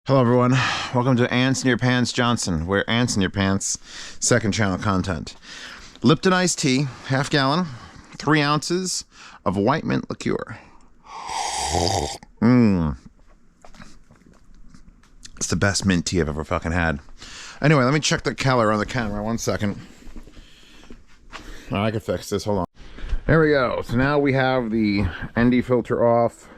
Hello everyone, welcome to Ants in Your Pants Johnson, where Ants in Your Pants, second channel content. Lipton iced tea, half gallon, 3 ounces of white mint liqueur. It's the best mint tea I've ever fucking had. Anyway, let me check the calorie on the camera, 1 second. Oh, I can fix this, hold on. There we go, so now we have the ND filter off.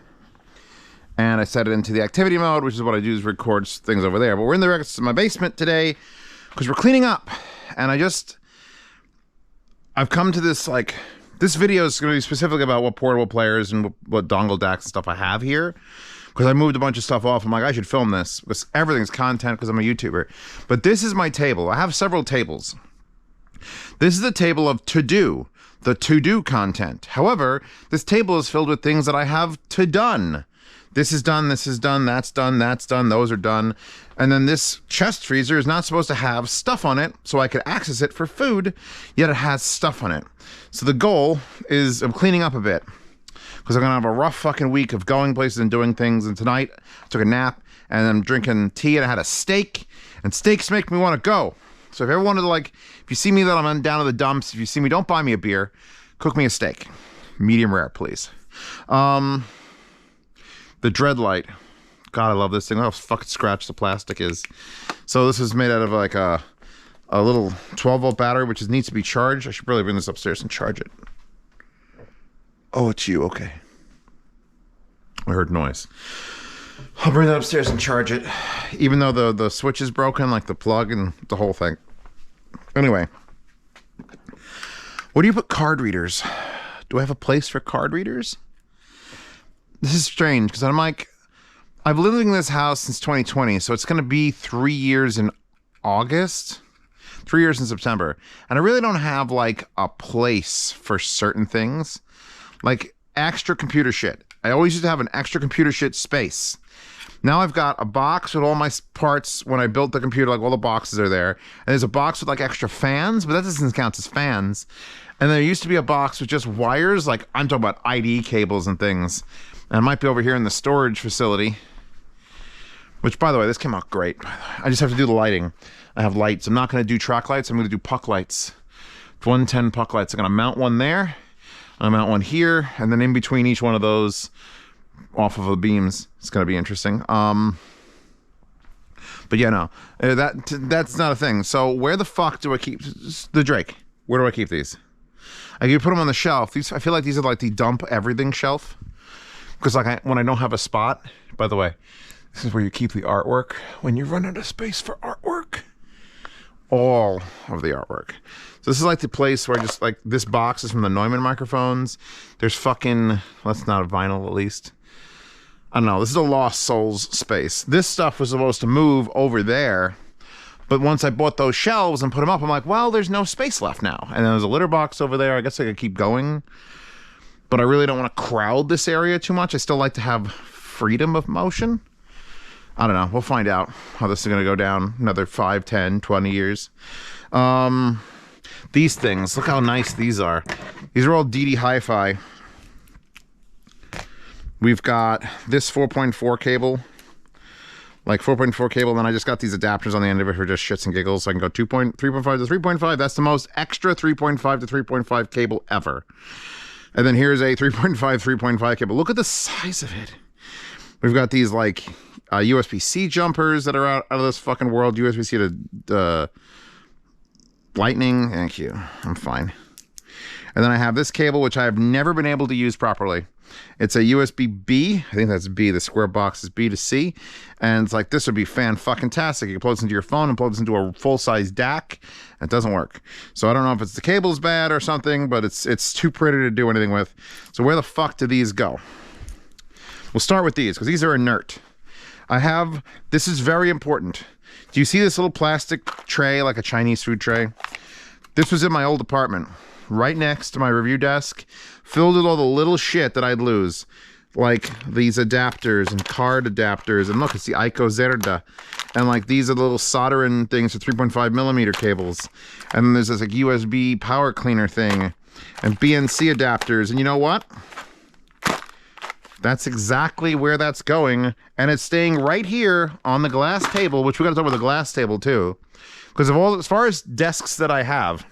And I set it into the activity mode, which is what I do, is records things over there. But we're in my basement today because we're cleaning up. And I've come to this, like, this video is going to be specifically about what portable players and what dongle DACs and stuff I have here. Because I moved a bunch of stuff off. I'm like, I should film this because everything's content because I'm a YouTuber. But this is my table. I have several tables. This is the table of to-do, the to-do content. However, this table is filled with things that I have to done. This is done, that's done, that's done, those are done. And then this chest freezer is not supposed to have stuff on it, so I could access it for food, yet it has stuff on it. So the goal is I'm cleaning up a bit, because I'm gonna have a rough fucking week of going places and doing things, and tonight I took a nap, and I'm drinking tea, and I had a steak, and steaks make me want to go. So if you ever wanted to, like, if you see me that I'm down to the dumps, if you see me, don't buy me a beer, cook me a steak. Medium rare, please. The Dread Light. God, I love this thing. Look how fucking scratched the plastic is. So this is made out of like a little 12-volt battery, which needs to be charged. I should probably bring this upstairs and charge it. Oh, it's you. Okay. I heard noise. I'll bring that upstairs and charge it. Even though the switch is broken, like the plug and the whole thing. Anyway. Where do you put card readers? Do I have a place for card readers? This is strange, because I'm like, I've lived in this house since 2020, so it's going to be 3 years in August, 3 years in September, and I really don't have, like, a place for certain things, like extra computer shit. I always used to have an extra computer shit space. Now I've got a box with all my parts. When I built the computer, like, all the boxes are there, and there's a box with, like, extra fans, but that doesn't count as fans, and there used to be a box with just wires, like, I'm talking about ID cables and things. And it might be over here in the storage facility. Which, by the way, this came out great. I just have to do the lighting. I have lights. I'm not going to do track lights. I'm going to do puck lights. 110 puck lights. I'm going to mount one there. I'm going to mount one here. And then in between each one of those, off of the beams. It's going to be interesting. But yeah, no. That's not a thing. So where the fuck do I keep the Drake? Where do I keep these? I can put them on the shelf. I feel like these are like the dump everything shelf. Because like when I don't have a spot, by the way, this is where you keep the artwork when you run out of space for artwork. All of the artwork. So this is like the place where just like this box is from the Neumann microphones. There's fucking, well, that's not a vinyl at least. I don't know, this is a Lost Souls space. This stuff was supposed to move over there. But once I bought those shelves and put them up, I'm like, well, there's no space left now. And then there's a litter box over there. I guess I could keep going. But I really don't want to crowd this area too much. I still like to have freedom of motion. I don't know. We'll find out how this is going to go down another 5, 10, 20 years. These things, look how nice these are. These are all DD Hi-Fi. We've got this 4.4 cable. Like 4.4 cable. Then I just got these adapters on the end of it for just shits and giggles. So I can go 3.5 to 3.5. That's the most extra 3.5 to 3.5 cable ever. And then here's a 3.5 cable. Look at the size of it. We've got these like USB-C jumpers that are out of this fucking world. USB-C to lightning. Thank you. I'm fine. And then I have this cable, which I have never been able to use properly. It's a USB-B. I think that's B. The square box is B to C. And it's like, this would be fan-fucking-tastic. You can plug this into your phone and plug this into a full-size DAC. It doesn't work. So I don't know if it's the cable's bad or something, but it's too pretty to do anything with. So where the fuck do these go? We'll start with these, because these are inert. This is very important. Do you see this little plastic tray, like a Chinese food tray? This was in my old apartment, right next to my review desk, filled with all the little shit that I'd lose. Like these adapters and card adapters. And look, it's the Ico Zerda. And like these are the little soldering things for 3.5 millimeter cables. And then there's this like USB power cleaner thing. And BNC adapters. And you know what? That's exactly where that's going. And it's staying right here on the glass table, which we got to talk about the glass table too. Because as far as desks that I have,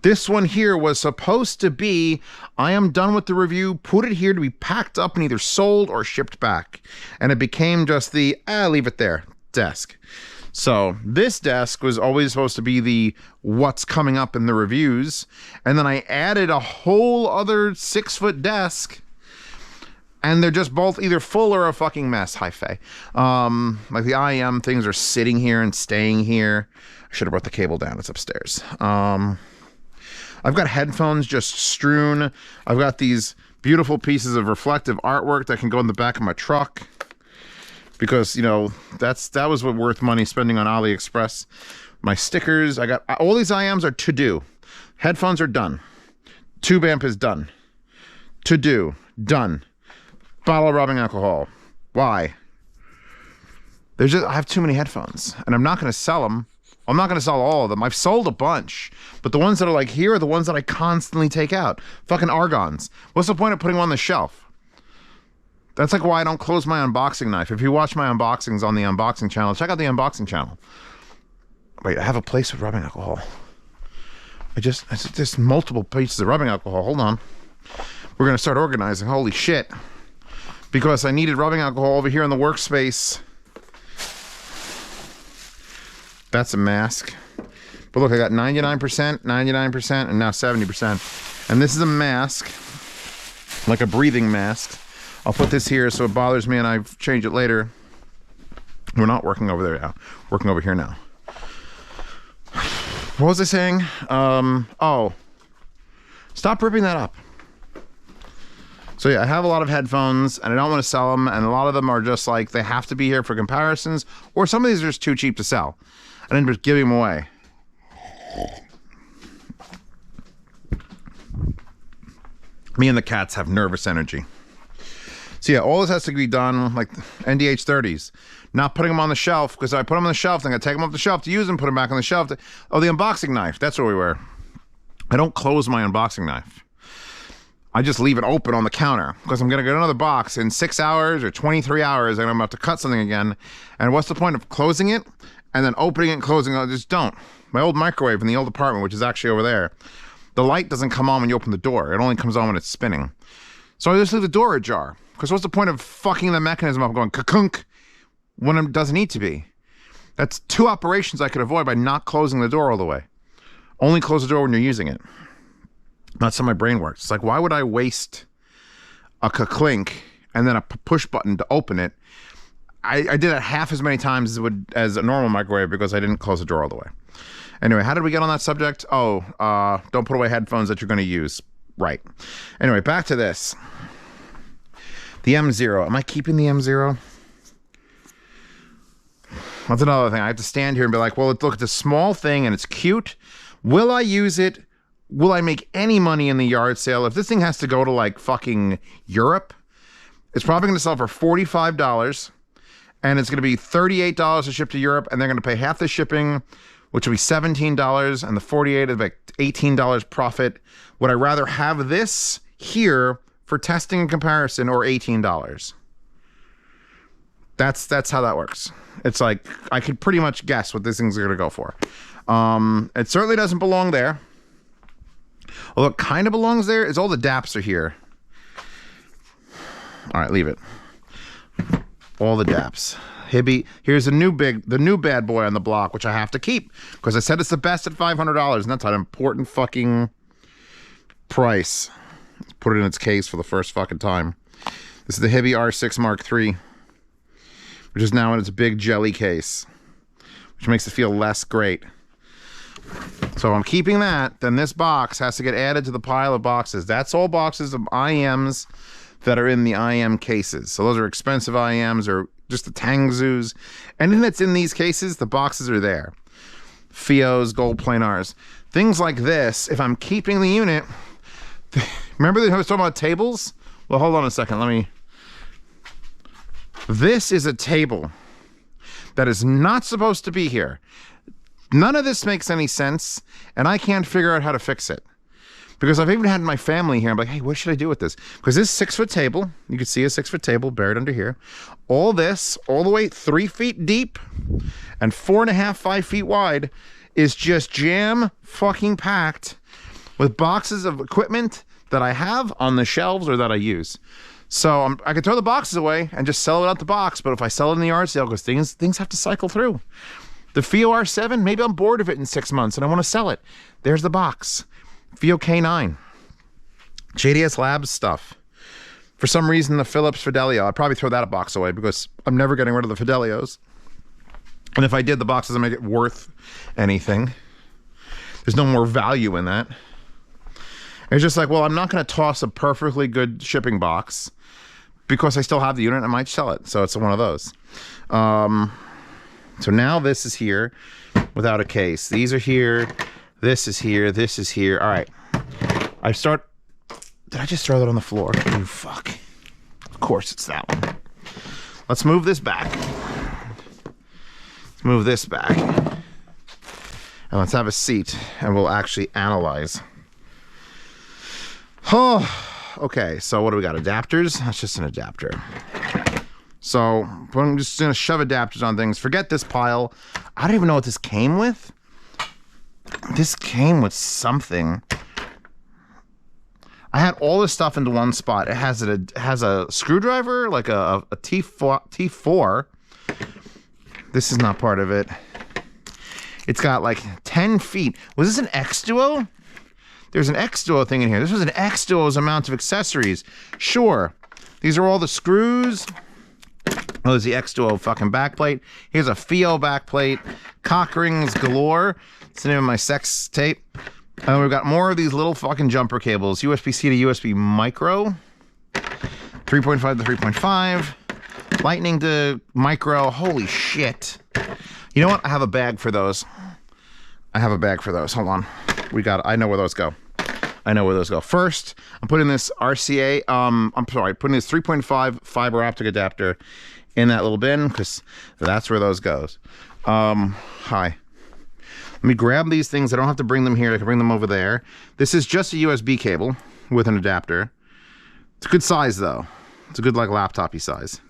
this one here was supposed to be, I am done with the review, put it here to be packed up and either sold or shipped back. And it became just the, leave it there, desk. So this desk was always supposed to be the what's coming up in the reviews. And then I added a whole other 6-foot desk. And they're just both either full or a fucking mess. Hi, Faye. Like the IM things are sitting here and staying here. I should have brought the cable down. It's upstairs. I've got headphones just strewn. I've got these beautiful pieces of reflective artwork that can go in the back of my truck. Because, you know, that was what worth money spending on AliExpress. My stickers, I got all these IMs are to do. Headphones are done. Tube amp is done. To do, done. Bottle of rubbing alcohol. Why? I have too many headphones, and I'm not going to sell them. I'm not going to sell all of them. I've sold a bunch, but the ones that are like here are the ones that I constantly take out. Fucking argons. What's the point of putting them on the shelf? That's like why I don't close my unboxing knife. If you watch my unboxings on the unboxing channel, check out the unboxing channel. Wait, I have a place with rubbing alcohol. There's multiple pieces of rubbing alcohol. Hold on. We're going to start organizing. Holy shit. Because I needed rubbing alcohol over here in the workspace. That's a mask. But look, I got 99%, 99%, and now 70%. And this is a mask. Like a breathing mask. I'll put this here so it bothers me and I change it later. We're not working over there now. Working over here now. What was I saying? Oh. Stop ripping that up. So yeah, I have a lot of headphones and I don't want to sell them. And a lot of them are just like, they have to be here for comparisons. Or some of these are just too cheap to sell. I end up giving them away. Me and the cats have nervous energy. So yeah, all this has to be done like NDH 30s. Not putting them on the shelf, because I put them on the shelf, then I take them off the shelf to use them, put them back on the shelf. The unboxing knife, that's where we were. I don't close my unboxing knife. I just leave it open on the counter, because I'm going to get another box in 6 hours or 23 hours, and I'm about to cut something again. And what's the point of closing it, and then opening it and closing it? I just don't. My old microwave in the old apartment, which is actually over there, the light doesn't come on when you open the door. It only comes on when it's spinning. So I just leave the door ajar. Because what's the point of fucking the mechanism up going ka-kunk when it doesn't need to be? That's 2 operations I could avoid by not closing the door all the way. Only close the door when you're using it. That's how my brain works. It's like, why would I waste a ka-clink and then a push button to open it? I did it half as many times as a normal microwave because I didn't close the door all the way. Anyway, how did we get on that subject? Oh, don't put away headphones that you're going to use. Right. Anyway, back to this. The M0. Am I keeping the M0? That's another thing. I have to stand here and be like, well, look, it's a small thing and it's cute. Will I use it? Will I make any money in the yard sale? If this thing has to go to like fucking Europe, it's probably going to sell for $45 and it's going to be $38 to ship to Europe, and they're going to pay half the shipping, which will be $17, and the $48 is like $18 profit. Would I rather have this here for testing and comparison, or $18? That's how that works. It's like, I could pretty much guess what this thing's gonna go for. It certainly doesn't belong there. Although it kind of belongs there, is all the DAPs are here. All right, leave it. All the DAPs. Hibby, here's the new bad boy on the block, which I have to keep because I said it's the best at $500, and that's an important fucking price. Let's put it in its case for the first fucking time. This is the Hibby R6 Mark III, which is now in its big jelly case, which makes it feel less great. So I'm keeping that. Then this box has to get added to the pile of boxes. That's all boxes of IMs that are in the IM cases. So those are expensive IMs or just the Tangzus. Anything that's in these cases, the boxes are there. Fios, gold planars. Things like this, if I'm keeping the unit... Remember that I was talking about tables? Well, hold on a second. This is a table that is not supposed to be here. None of this makes any sense, and I can't figure out how to fix it. Because I've even had my family here. I'm like, hey, what should I do with this? Because this 6-foot table, you can see a 6-foot table buried under here. All this, all the way 3 feet deep and 4.5, 5 feet wide is just jam fucking packed with boxes of equipment that I have on the shelves or that I use. So I could throw the boxes away and just sell it out the box. But if I sell it in the yard sale, because things have to cycle through. The FIO R7, maybe I'm bored of it in 6 months and I want to sell it. There's the box. FIO K9. JDS Labs stuff. For some reason, the Philips Fidelio, I'd probably throw that box away because I'm never getting rid of the Fidelios. And if I did, the box doesn't make it worth anything. There's no more value in that. It's just like, well, I'm not going to toss a perfectly good shipping box because I still have the unit and I might sell it. So it's one of those. So now this is here without a case. These are here. This is here. This is here. All right. Did I just throw that on the floor? Oh, fuck. Of course it's that one. Let's move this back. Let's move this back. And let's have a seat and we'll actually analyze. Oh, okay. So what do we got? Adapters? That's just an adapter. So I'm just going to shove adapters on things. Forget this pile. I don't even know what this came with. This came with something. I had all this stuff into one spot. It has a screwdriver, like a T4. This is not part of it. It's got like 10 feet. Was this an X Duo? There's an X Duo thing in here. This was an X Duo's amount of accessories. Sure. These are all the screws. Oh, there's the X Duo fucking backplate. Here's a FIO backplate. Cock rings galore. It's the name of my sex tape. And we've got more of these little fucking jumper cables. USB-C to USB micro. 3.5 to 3.5. Lightning to micro. Holy shit. You know what? I have a bag for those. Hold on. I know where those go. First, I'm putting this RCA, putting this 3.5 fiber optic adapter in that little bin because that's where those goes. Hi. Let me grab these things. I don't have to bring them here. I can bring them over there. This is just a USB cable with an adapter. It's a good size though. It's a good like laptop-y size.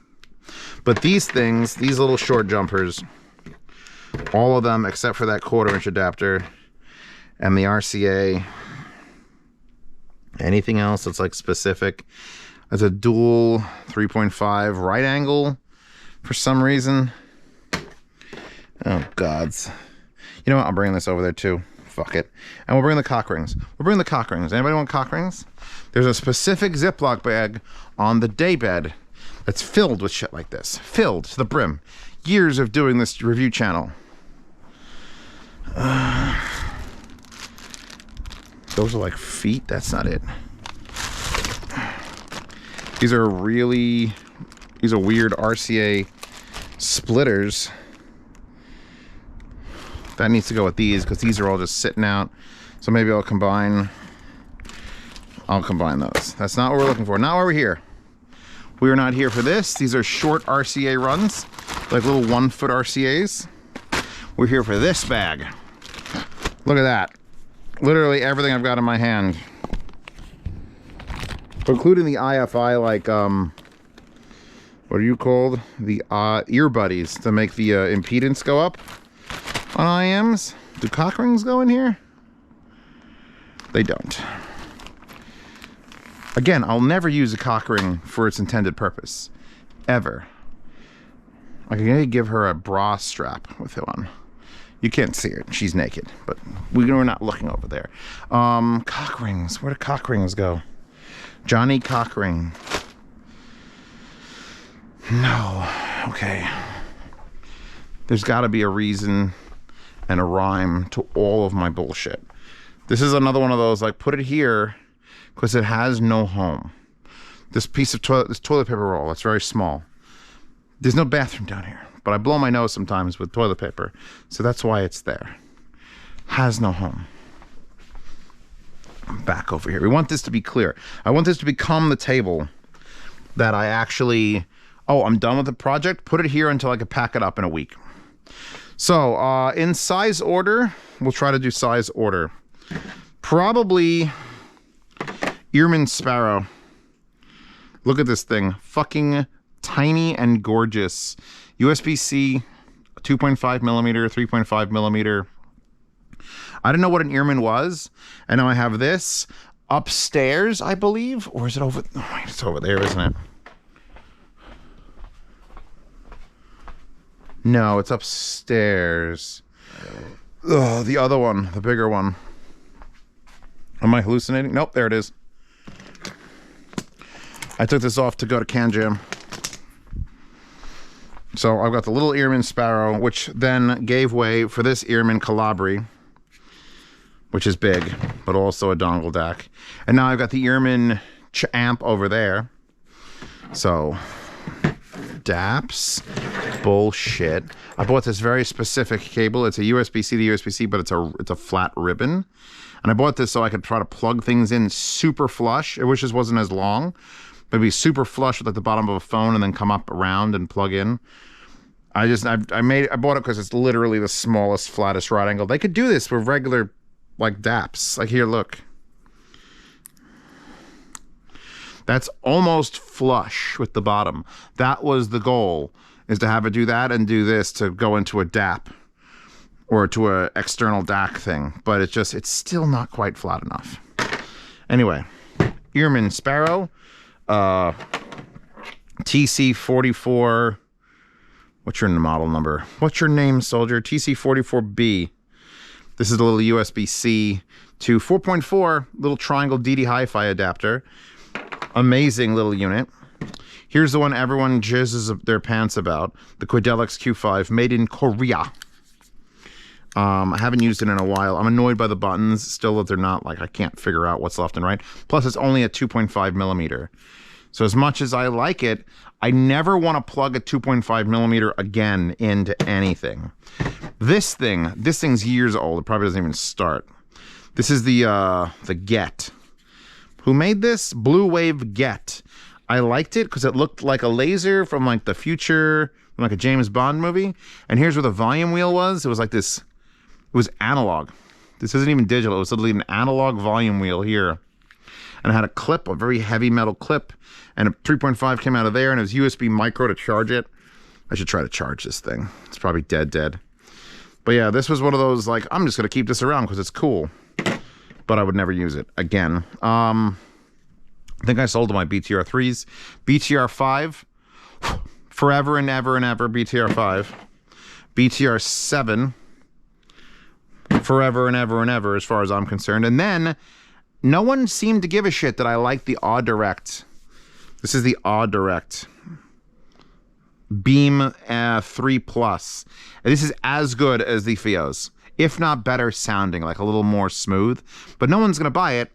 But these things, these little short jumpers, all of them except for that 1/4-inch adapter and the RCA. Anything else that's like specific? It's a dual 3.5 right angle for some reason. Oh gods. You know what? I'll bring this over there too. Fuck it. And we'll bring the cock rings. Anybody want cock rings? There's a specific Ziploc bag on the daybed that's filled with shit like this. Filled to the brim. Years of doing this review channel. Those are like feet. That's not it. These are weird RCA splitters. That needs to go with these because these are all just sitting out. So maybe I'll combine those. That's not what we're looking for. Not why we're here. We are not here for this. These are short RCA runs, like little 1-foot RCAs. We're here for this bag. Look at that. Literally everything I've got in my hand. Including the IFI, like, what are you called? The ear buddies to make the impedance go up on IMs. Do cock rings go in here? They don't. Again, I'll never use a cock ring for its intended purpose. Ever. I can maybe give her a bra strap with it on. You can't see her. She's naked, but we're not looking over there. Cock rings. Where do cock rings go? Johnny cock ring. No. Okay. There's got to be a reason and a rhyme to all of my bullshit. This is another one of those, like, put it here because it has no home. This piece of this toilet paper roll, it's very small. There's no bathroom down here, but I blow my nose sometimes with toilet paper, so that's why it's there. Has no home. Back over here. We want this to be clear. I want this to become the table that I actually, oh, I'm done with the project. Put it here until I can pack it up in a week. So in size order, we'll try to do size order. Probably Earman Sparrow. Look at this thing. Fucking tiny and gorgeous. USB-C, 2.5 millimeter, 3.5 millimeter. I didn't know what an Earman was. And now I have this upstairs, I believe. Or is it over? Oh, wait, it's over there, isn't it? No, it's upstairs. Oh, the other one, the bigger one. Am I hallucinating? Nope, there it is. I took this off to go to Can Jam. So I've got the little Earman Sparrow, which then gave way for this Earman Calabri, which is big, but also a dongle DAC. And now I've got the Earman amp over there. So, DAPs, bullshit. I bought this very specific cable. It's a USB-C to USB-C, but it's a flat ribbon. And I bought this so I could try to plug things in super flush. I wish this wasn't as long. But it'd be super flush with like the bottom of a phone and then come up around and plug in. I bought it because it's literally the smallest, flattest right angle. They could do this with regular like DAPs. Like here, look. That's almost flush with the bottom. That was the goal, is to have it do that and do this to go into a DAP or to a external DAC thing. But it's still not quite flat enough. Anyway, Earman Sparrow. TC44, what's your model number? What's your name, soldier? TC44B. This is a little USB-C to 4.4 little triangle DD Hi-Fi adapter. Amazing little unit. Here's the one everyone jizzes their pants about, the Quidelex Q5, made in Korea. I haven't used it in a while. I'm annoyed by the buttons still that they're not like, I can't figure out what's left and right. Plus it's only a 2.5 millimeter. So as much as I like it, I never want to plug a 2.5 millimeter again into anything. This thing's years old. It probably doesn't even start. This is the Get. Who made this? Blue Wave Get. I liked it because it looked like a laser from like the future, from like a James Bond movie. And here's where the volume wheel was. It was like this. It was analog. This isn't even digital. It was literally an analog volume wheel here. And it had a clip, a very heavy metal clip, and a 3.5 came out of there, and it was USB micro to charge it. I should try to charge this thing. It's probably dead. But yeah, this was one of those, like, I'm just going to keep this around because it's cool. But I would never use it again. I think I sold my BTR3s. BTR5, forever and ever and ever, BTR5. BTR7, forever and ever and ever, as far as I'm concerned. And then no one seemed to give a shit that I like the Aw Direct. This is the Aw Direct Beam 3 Plus. And this is as good as the Theos, if not better sounding, like a little more smooth. But no one's gonna buy it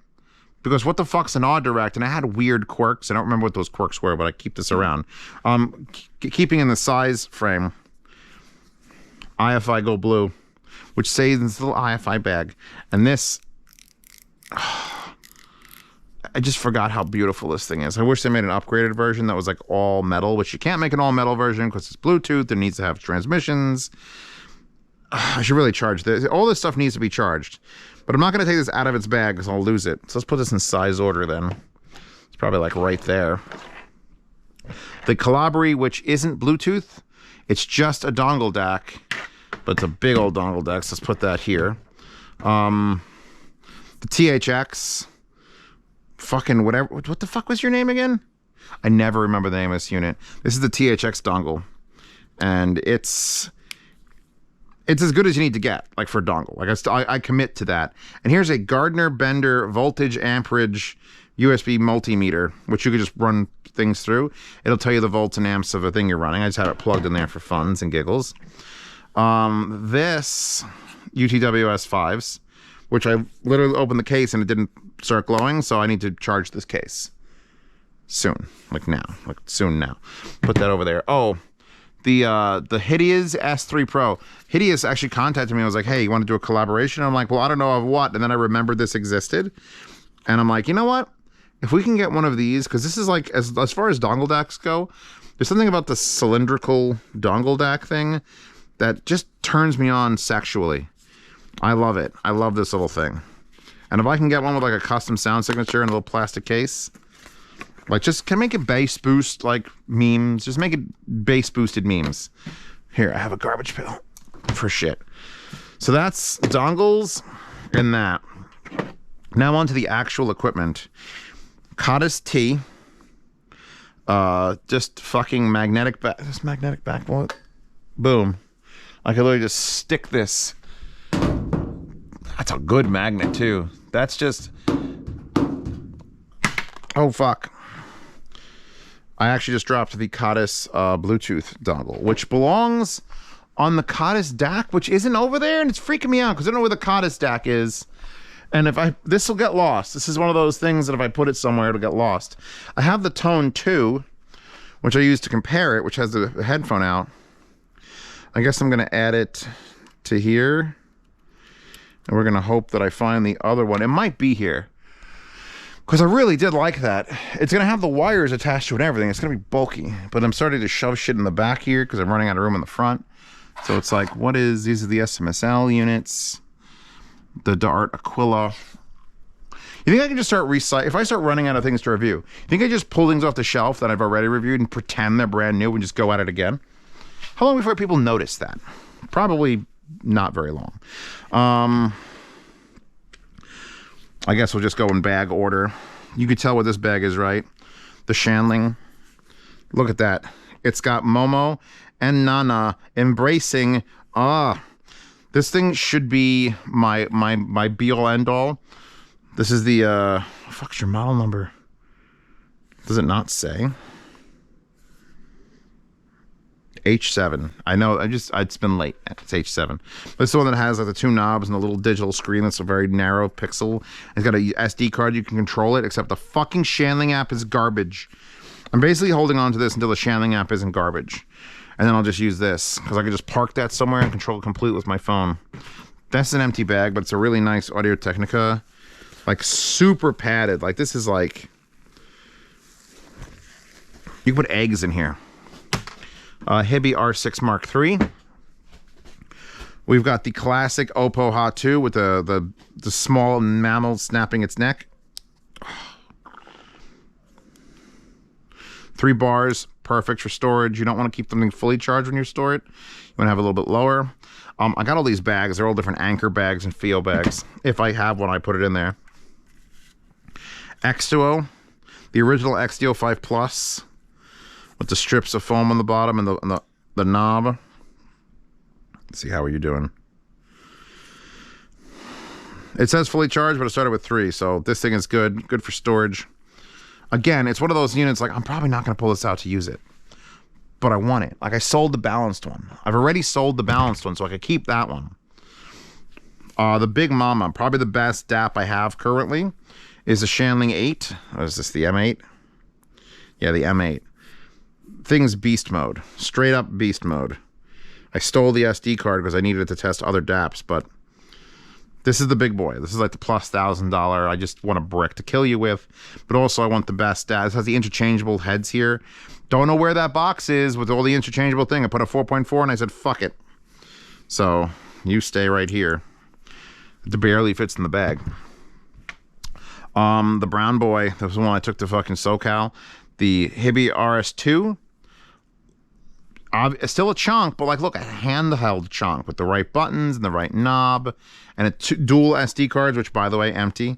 because what the fuck's an Aw Direct? And I had weird quirks. I don't remember what those quirks were, but I keep this around. Keeping in the size frame, IFI Go Blue, which says in this little IFI bag, and this. I just forgot how beautiful this thing is. I wish they made an upgraded version that was like all metal, which you can't make an all metal version because it's Bluetooth. It needs to have transmissions. I should really charge this. All this stuff needs to be charged. But I'm not going to take this out of its bag because I'll lose it. So let's put this in size order then. It's probably like right there. The Calabri, which isn't Bluetooth. It's just a dongle DAC. But it's a big old dongle DAC. So let's put that here. The THX. Fucking whatever. What the fuck was your name again? I never remember the name of this unit. This is the THX dongle. And it's as good as you need to get, like for a dongle. Like I commit to that. And here's a Gardner Bender voltage amperage USB multimeter, which you could just run things through. It'll tell you the volts and amps of a thing you're running. I just have it plugged in there for funs and giggles. This UTWS 5s, which I literally opened the case and it didn't start glowing, so I need to charge this case soon, like now, like soon now. Put that over there. Oh, the Hideous S3 Pro. Hideous actually contacted me. I was like, hey, you want to do a collaboration? I'm like, well, I don't know of what. And then I remembered this existed. And I'm like, you know what? If we can get one of these, because this is like, as far as dongle DACs go, there's something about the cylindrical dongle DAC thing that just turns me on sexually. I love it. I love this little thing. And if I can get one with like a custom sound signature and a little plastic case, like just can make it bass boost like memes. Just make it bass boosted memes. Here, I have a garbage pail for shit. So that's dongles and that. Now on to the actual equipment. Cottis T. Just fucking magnetic back. This magnetic backboard. Boom. I could literally just stick this. That's a good magnet too. That's just. Oh fuck. I actually just dropped the Cottis Bluetooth dongle, which belongs on the Cottis DAC, which isn't over there, and it's freaking me out because I don't know where the Cottis DAC is. And if this will get lost. This is one of those things that if I put it somewhere, it'll get lost. I have the Tone 2, which I use to compare it, which has the headphone out. I guess I'm going to add it to here. And we're going to hope that I find the other one. It might be here. Because I really did like that. It's going to have the wires attached to it and everything. It's going to be bulky. But I'm starting to shove shit in the back here because I'm running out of room in the front. So it's like, what is... These are the SMSL units. The Dart Aquila. You think I can just start recycling? If I start running out of things to review, you think I just pull things off the shelf that I've already reviewed and pretend they're brand new and just go at it again? How long before people notice that? Probably not very long. I guess we'll just go in bag order. You can tell what this bag is, right? The Shanling. Look at that. It's got Momo and Nana embracing. This thing should be my be-all end-all. This is the fuck's your model number? Does it not say? H7. I know, it's been late. It's H7. But it's the one that has like the two knobs and the little digital screen that's a very narrow pixel. It's got a SD card, you can control it, except the fucking Shanling app is garbage. I'm basically holding on to this until the Shanling app isn't garbage. And then I'll just use this, because I can just park that somewhere and control it completely with my phone. That's an empty bag, but it's a really nice Audio-Technica. Like, super padded. Like, this is like... You can put eggs in here. Hibby R6 Mark III. We've got the classic Oppo Hot 2 with the small mammal snapping its neck. 3 bars, perfect for storage. You don't want to keep something fully charged when you store it. You want to have a little bit lower. I got all these bags. They're all different Anchor bags and Fio bags. If I have one, I put it in there. X2O, the original XDO 5 Plus, with the strips of foam on the bottom and the knob. Let's see, how are you doing? It says fully charged, but I started with 3, so this thing is good for storage. Again, it's one of those units, like, I'm probably not going to pull this out to use it, but I want it. Like, I sold the balanced one. I've already sold the balanced one, so I could keep that one. The Big Mama, probably the best DAP I have currently, is the Shanling 8. Or is this the M8? Yeah, the M8. Thing's beast mode. Straight up beast mode. I stole the SD card because I needed it to test other DAPs, but this is the big boy. This is like the plus $1,000. I just want a brick to kill you with, but also I want the best DAP. This has the interchangeable heads here. Don't know where that box is with all the interchangeable thing. I put a 4.4 and I said, fuck it. So you stay right here. It barely fits in the bag. The brown boy, that was the one I took to fucking SoCal. The Hibby RS2. It's still a chunk, but like, look, a handheld chunk with the right buttons and the right knob and dual SD cards, which, by the way, empty.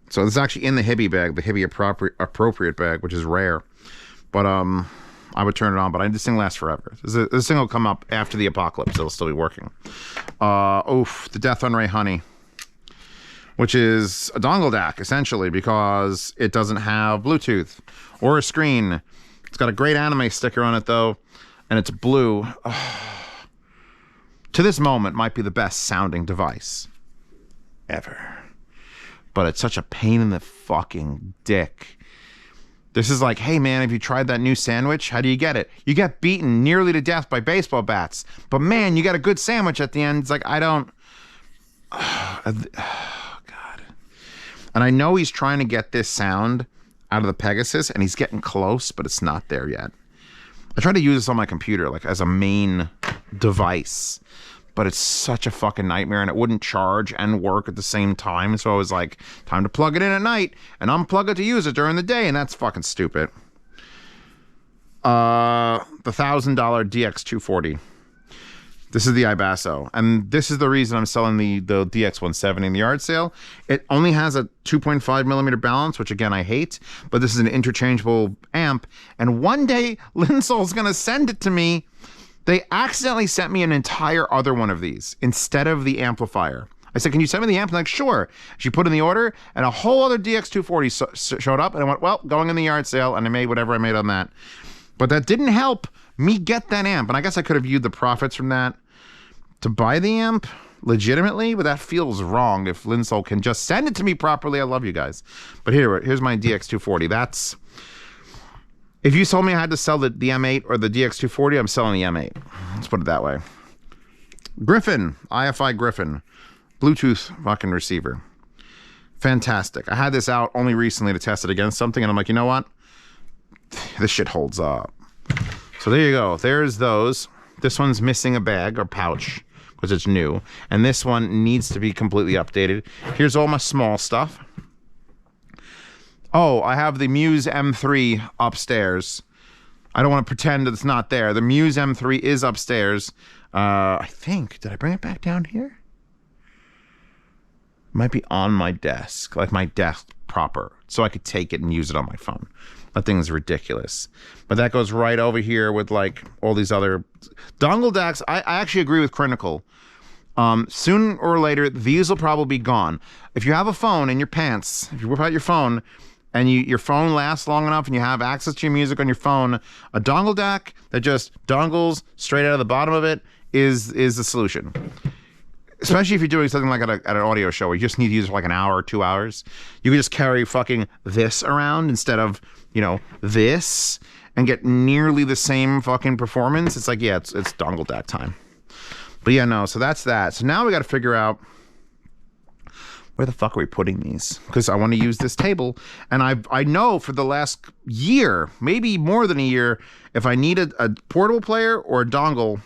So this is actually in the Hibby bag, the Hibby appropriate bag, which is rare. But I would turn it on, but this thing lasts forever. This thing will come up after the apocalypse. It'll still be working. The Death on Ray Honey, which is a dongle DAC, essentially, because it doesn't have Bluetooth or a screen. It's got a great anime sticker on it, though, and it's blue. To this moment, might be the best sounding device ever. But it's such a pain in the fucking dick. This is like, hey man, have you tried that new sandwich? How do you get it? You get beaten nearly to death by baseball bats. But man, you got a good sandwich at the end. It's like, I don't... God. And I know he's trying to get this sound out of the Pegasus, and he's getting close, but it's not there yet. I tried to use this on my computer, like as a main device, but but it's such a fucking nightmare, and it wouldn't charge and work at the same time. So I was like, time to plug it in at night and unplug it to use it during the day, and that's fucking stupid. The $1,000 DX240. This is the Ibasso, and this is the reason I'm selling the DX170 in the yard sale. It only has a 2.5 millimeter balance, which again I hate, but this is an interchangeable amp. And one day Linsol's gonna send it to me. They accidentally sent me an entire other one of these instead of the amplifier. I said, can you send me the amp? And like, sure. She put in the order, and a whole other DX240 showed up, and I went, well, going in the yard sale, and I made whatever I made on that. But that didn't help me get that amp, and I guess I could have viewed the profits from that to buy the amp legitimately, but that feels wrong. If Linsol can just send it to me properly, I love you guys. But here's my DX240. That's, if you told me I had to sell the M8 or the DX240, I'm selling the M8. Let's put it that way. Griffin, IFI Griffin, Bluetooth fucking receiver. Fantastic. I had this out only recently to test it against something, and I'm like, you know what? This shit holds up. So there you go. There's those. This one's missing a bag or pouch because it's new. And this one needs to be completely updated. Here's all my small stuff. Oh, I have the Muse M3 upstairs. I don't want to pretend that it's not there. The Muse M3 is upstairs. I think, did I bring it back down here? It might be on my desk, like my desk proper, so I could take it and use it on my phone. That thing is ridiculous. But that goes right over here with like all these other dongle DACs. I actually agree with Critical. Sooner or later, these will probably be gone. If you have a phone in your pants, if you whip out your phone and your phone lasts long enough and you have access to your music on your phone, a dongle DAC that just dongles straight out of the bottom of it is the solution. Especially if you're doing something like at an audio show where you just need to use it for like an hour or 2 hours. You can just carry fucking this around instead of, you know, this, and get nearly the same fucking performance. It's like, yeah, it's dongle DAC time. But yeah, no, so that's that. So now we got to figure out where the fuck are we putting these? Because I want to use this table, and I know for the last year, maybe more than a year, if I need a portable player or a dongle,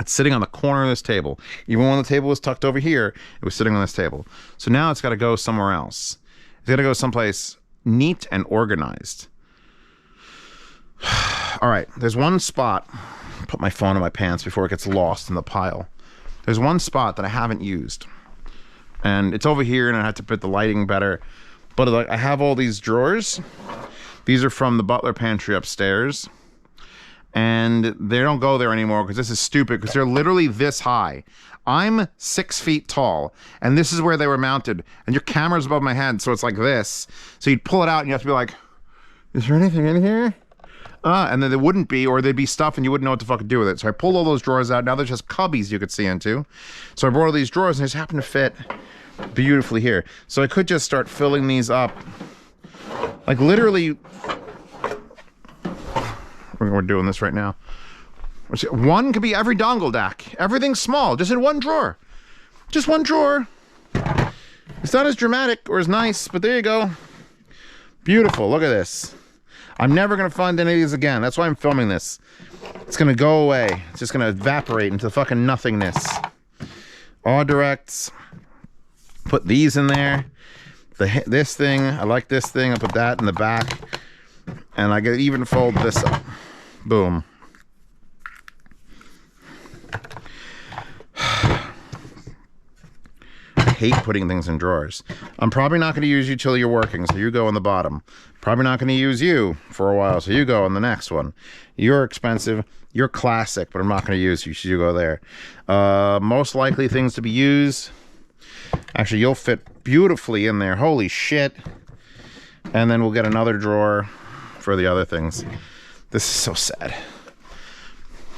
it's sitting on the corner of this table. Even when the table was tucked over here, it was sitting on this table. So now it's got to go somewhere else. It's got to go someplace neat and organized. All right, there's one spot. Put my phone in my pants before it gets lost in the pile. There's one spot that I haven't used, and it's over here, and I have to put the lighting better. But like, I have all these drawers. These are from the butler pantry upstairs, and they don't go there anymore because this is stupid, because they're literally this high. I'm 6 feet tall, and this is where they were mounted, and your camera's above my head, so it's like this. So you'd pull it out, and you have to be like, is there anything in here? And then there wouldn't be, or there'd be stuff, and you wouldn't know what to fucking do with it. So I pulled all those drawers out. Now there's just cubbies you could see into. So I brought all these drawers, and they just happen to fit beautifully here. So I could just start filling these up. Like literally, we're doing this right now. One could be every dongle DAC. Everything's small, just in one drawer. Just one drawer. It's not as dramatic or as nice, but there you go. Beautiful, look at this. I'm never gonna find any of these again. That's why I'm filming this. It's gonna go away. It's just gonna evaporate into fucking nothingness. All directs. Put these in there. This thing, I like this thing. I put that in the back. And I can even fold this up. Boom. I hate putting things in drawers. I'm probably not going to use you till you're working, so you go in the bottom. Probably not going to use you for a while, so you go in the next one. You're expensive. You're classic, but I'm not going to use you, so you go there. Most likely things to be used. Actually, you'll fit beautifully in there. Holy shit. And then we'll get another drawer for the other things. This is so sad.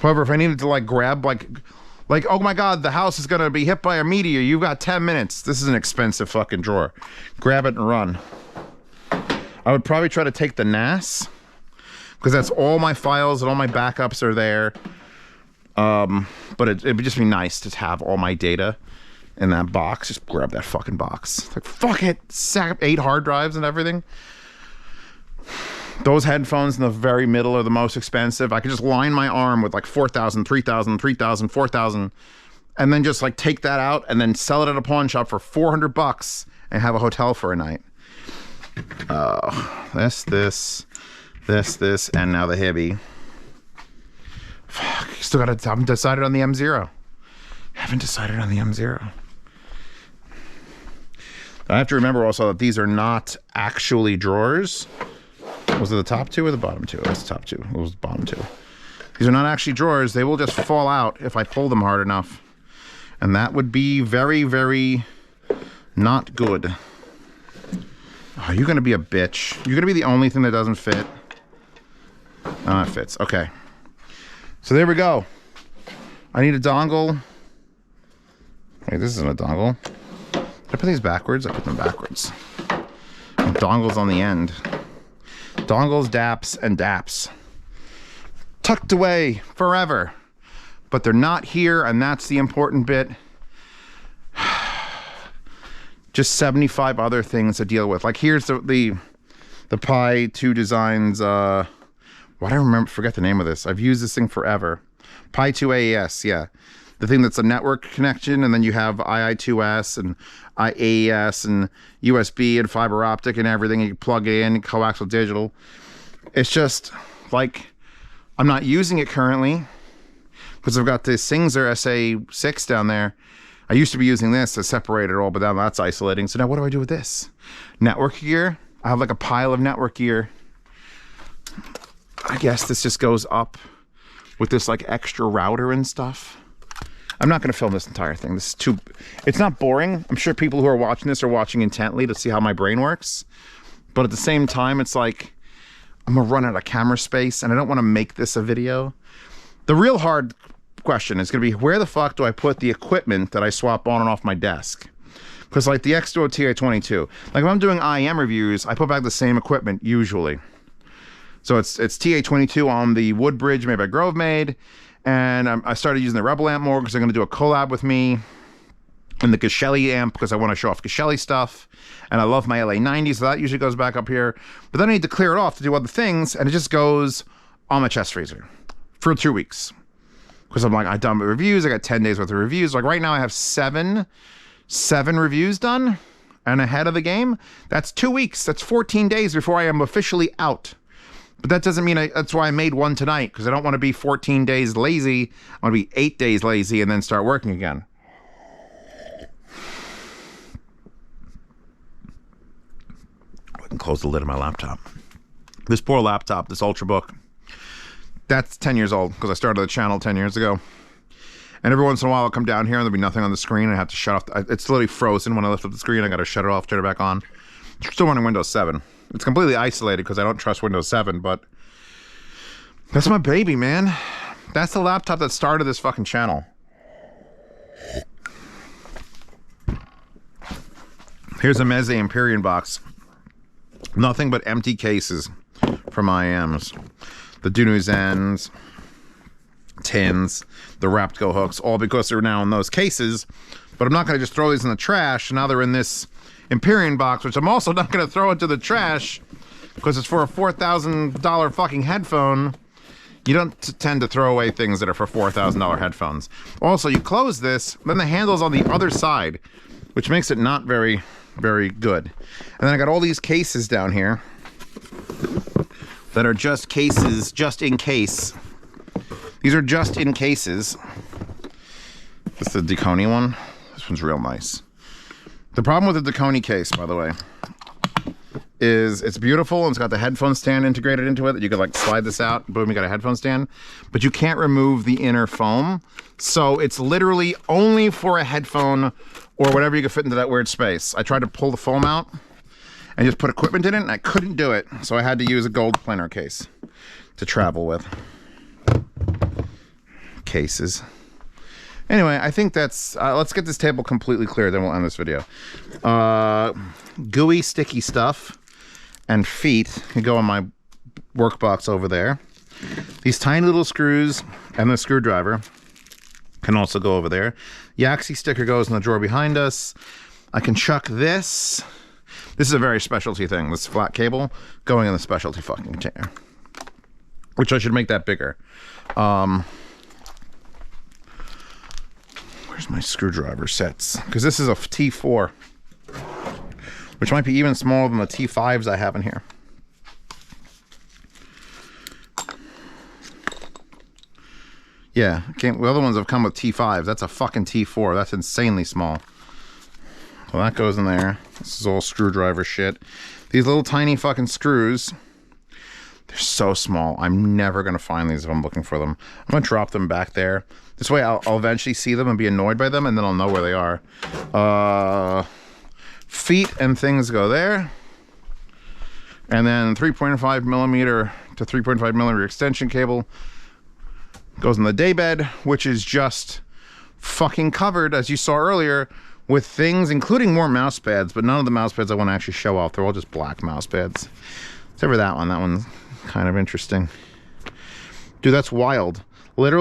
However, if I needed to like grab like, oh my God, the house is gonna be hit by a meteor. You've got 10 minutes. This is an expensive fucking drawer. Grab it and run. I would probably try to take the NAS, because that's all my files and all my backups are there. But it'd just be nice to have all my data in that box. Just grab that fucking box. Like, fuck it. 8 hard drives and everything. Those headphones in the very middle are the most expensive. I could just line my arm with like 4,000, 3,000, 3,000, 4,000. and then just like take that out and then sell it at a pawn shop for $400 and have a hotel for a night. This, and now the Hibby. Fuck, still got to, I haven't decided on the M0. I have to remember also that these are not actually drawers. Was it the top two or the bottom two? That's the top two. It was the bottom two. These are not actually drawers. They will just fall out if I pull them hard enough. And that would be very, very not good. Oh, you're going to be a bitch. You're going to be the only thing that doesn't fit. Oh, it fits. Okay. So there we go. I need a dongle. Wait, this isn't a dongle. Did I put these backwards? I put them backwards. And dongles on the end. Dongles, DAPs, and DAPs. Tucked away forever. But they're not here, and that's the important bit. Just 75 other things to deal with. Like here's the Pi 2 Designs, why do I remember, forget the name of this? I've used this thing forever. Pi 2 AES, yeah. The thing that's a network connection, and then you have II2S and AES and USB and fiber optic and everything. You plug in, coaxial digital. It's just like, I'm not using it currently because I've got the Singzer SA6 down there. I used to be using this to separate it all, but now that's isolating. So now what do I do with this? Network gear? I have like a pile of network gear. I guess this just goes up with this like extra router and stuff. I'm not going to film this entire thing. This is too, it's not boring. I'm sure people who are watching this are watching intently to see how my brain works. But at the same time, it's like, I'm going to run out of camera space and I don't want to make this a video. The real hard question is going to be, where the fuck do I put the equipment that I swap on and off my desk? Because like the X-Duo TA22, like if I'm doing IEM reviews, I put back the same equipment usually. So it's TA22 on the Woodbridge made by Grovemade, and I started using the Rebel amp more because they're going to do a collab with me, and the Gashelli amp because I want to show off Gashelli stuff, and I love my LA90, so that usually goes back up here. But then I need to clear it off to do other things, and it just goes on my chest freezer for 2 weeks. Because I'm like, I've done my reviews, I got 10 days worth of reviews. Like right now I have seven reviews done and ahead of the game. That's 2 weeks. That's 14 days before I am officially out. But that doesn't mean that's why I made one tonight, because I don't want to be 14 days lazy. I want to be 8 days lazy and then start working again. I can close the lid of my laptop. This poor laptop, this Ultrabook, that's 10 years old because I started the channel 10 years ago. And every once in a while I'll come down here and there'll be nothing on the screen. I have to shut off. It's literally frozen when I lift up the screen. I got to shut it off, turn it back on. It's still running Windows 7. It's completely isolated because I don't trust Windows 7, but that's my baby, man. That's the laptop that started this fucking channel. Here's a Meze Empyrean box. Nothing but empty cases from IEMs. The Dunuzens, tins, the wrapped go hooks, all because they're now in those cases. But I'm not going to just throw these in the trash. Now they're in this Empyrean box, which I'm also not going to throw into the trash because it's for a $4,000 fucking headphone. You don't tend to throw away things that are for $4,000 headphones. Also, you close this, then the handle's on the other side, which makes it not very, very good. And then I got all these cases down here that are just cases, just in case. These are just in cases. This is the Deconi one. This one's real nice. The problem with the Deconi case, by the way, is it's beautiful and it's got the headphone stand integrated into it that you could like slide this out, boom, you got a headphone stand, but you can't remove the inner foam. So it's literally only for a headphone or whatever you can fit into that weird space. I tried to pull the foam out and just put equipment in it and I couldn't do it. So I had to use a gold planer case to travel with. Cases. Anyway, I think that's, let's get this table completely clear, then we'll end this video. Gooey, sticky stuff and feet can go on my workbox over there. These tiny little screws and the screwdriver can also go over there. Yaxi sticker goes in the drawer behind us. I can chuck this. This is a very specialty thing, this flat cable going in the specialty fucking container. Which I should make that bigger. Where's my screwdriver sets? Because this is a T4, which might be even smaller than the T5s I have in here. Yeah, the other ones have come with T5s. That's a fucking T4. That's insanely small. So that goes in there. This is all screwdriver shit. These little tiny fucking screws, they're so small. I'm never going to find these if I'm looking for them. I'm going to drop them back there. This way I'll eventually see them and be annoyed by them, and then I'll know where they are. Feet and things go there. And then 3.5 millimeter to 3.5 millimeter extension cable goes in the daybed, which is just fucking covered, as you saw earlier, with things, including more mouse pads, but none of the mouse pads I want to actually show off. They're all just black mouse pads. Except for that one. That one's kind of interesting. Dude, that's wild. Literally